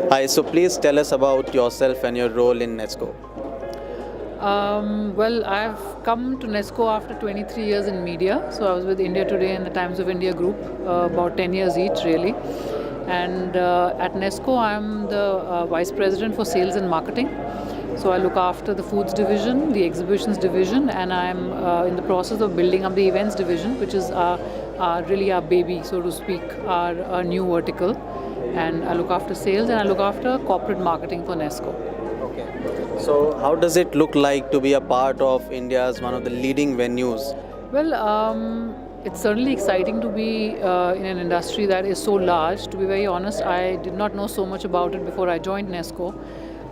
Hi, so please tell us about yourself and your role in Nesco. Well, I've come to Nesco after 23 years in media. So I was with India Today and the Times of India group, about 10 years each, really. And at Nesco, I'm the Vice President for Sales and Marketing. So I look after the foods division, the exhibitions division, and I'm in the process of building up the events division, which is really our baby, so to speak, our new vertical. And I look after sales and I look after corporate marketing for Nesco. Okay. So, how does it look like to be a part of India's one of the leading venues? Well, it's certainly exciting to be in an industry that is so large. To be very honest, I did not know so much about it before I joined Nesco.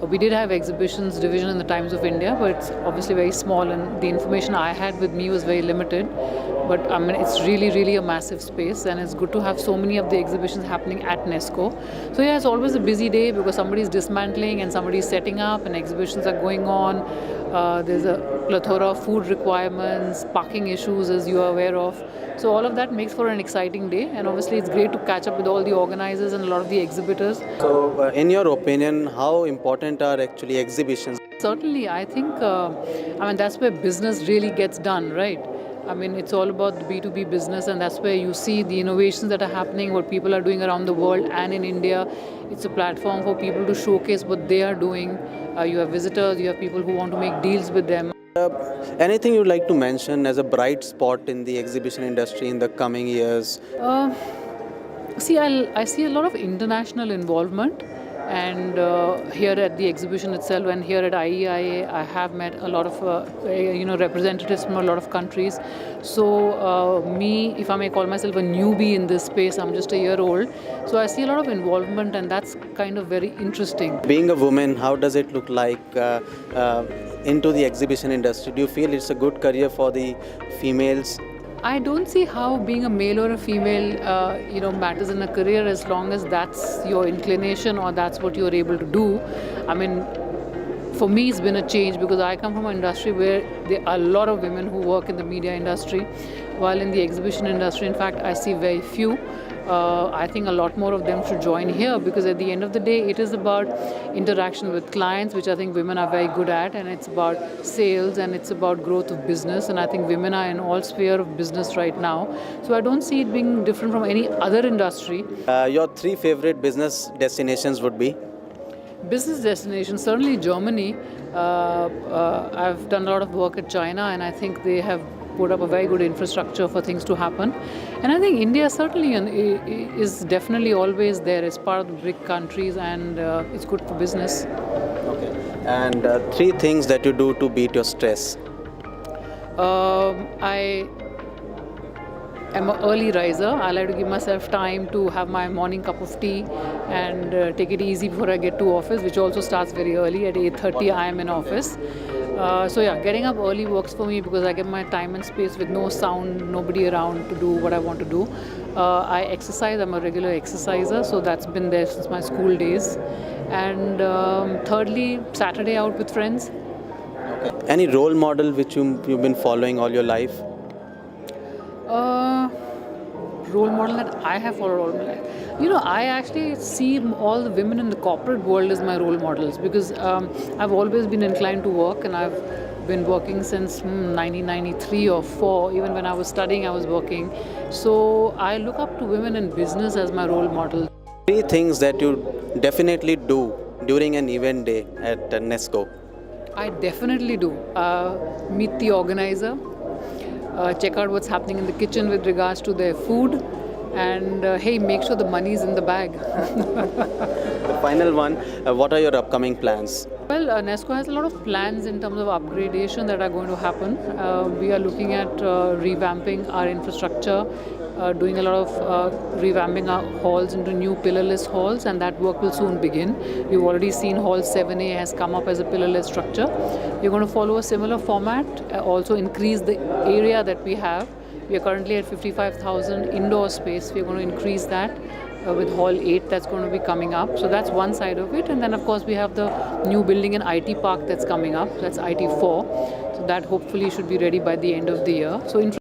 We did have exhibitions division in the Times of India, but it's obviously very small, and the information I had with me was very limited. But I mean, it's really, really a massive space, and it's good to have so many of the exhibitions happening at Nesco. So yeah, it's always a busy day because somebody's dismantling and somebody's setting up, and exhibitions are going on. There's a plethora of food requirements, parking issues, as you are aware of. So all of that makes for an exciting day, and obviously it's great to catch up with all the organizers and a lot of the exhibitors. So, in your opinion, how important are actually exhibitions? Certainly, I think, that's where business really gets done, right? I mean, it's all about the B2B business, and that's where you see the innovations that are happening, what people are doing around the world and in India. It's a platform for people to showcase what they are doing. You have visitors, you have people who want to make deals with them. Anything you'd like to mention as a bright spot in the exhibition industry in the coming years? I see a lot of international involvement, and here at the exhibition itself, and here at IEIA, I have met a lot of representatives from a lot of countries. So me, if I may call myself a newbie in this space, I'm just a year old. So I see a lot of involvement, and that's kind of very interesting. Being a woman, how does it look like into the exhibition industry? Do you feel it's a good career for the females? I don't see how being a male or a female, matters in a career as long as that's your inclination or that's what you're able to do. I mean, for me, it's been a change because I come from an industry where there are a lot of women who work in the media industry, while in the exhibition industry, in fact, I see very few. I think a lot more of them should join here because at the end of the day, it is about interaction with clients, which I think women are very good at, and it's about sales and it's about growth of business. And I think women are in all sphere of business right now. So I don't see it being different from any other industry. Your three favorite business destinations would be? Business destinations, certainly Germany. I've done a lot of work at China, and I think they have put up a very good infrastructure for things to happen. And I think India certainly is definitely always there as part of the BRIC countries, and it's good for business. Okay. And three things that you do to beat your stress? I am an early riser. I like to give myself time to have my morning cup of tea and take it easy before I get to office, which also starts very early. At 8:30 I am in office. Getting up early works for me because I get my time and space with no sound, nobody around to do what I want to do. I exercise. I'm a regular exerciser, so that's been there since my school days. And thirdly, Saturday out with friends. Okay. Any role model which you've been following all your life? Role model that I have for role model. I actually see all the women in the corporate world as my role models because I've always been inclined to work, and I've been working since 1993 or 4. Even when I was studying, I was working. So I look up to women in business as my role model. Three things that you definitely do during an event day at Nesco. I definitely do. Meet the organizer. Check out what's happening in the kitchen with regards to their food, and hey, make sure the money's in the bag. The final one, what are your upcoming plans? Well, Nesco has a lot of plans in terms of upgradation that are going to happen. We are looking at revamping our infrastructure, doing a lot of revamping our halls into new pillarless halls, and that work will soon begin. We've already seen Hall 7A has come up as a pillarless structure. We're going to follow a similar format, also increase the area that we have. We are currently at 55,000 indoor space. We're going to increase that with Hall 8 that's going to be coming up. So that's one side of it. And then, of course, we have the new building in IT Park that's coming up. That's IT 4. So that hopefully should be ready by the end of the year. So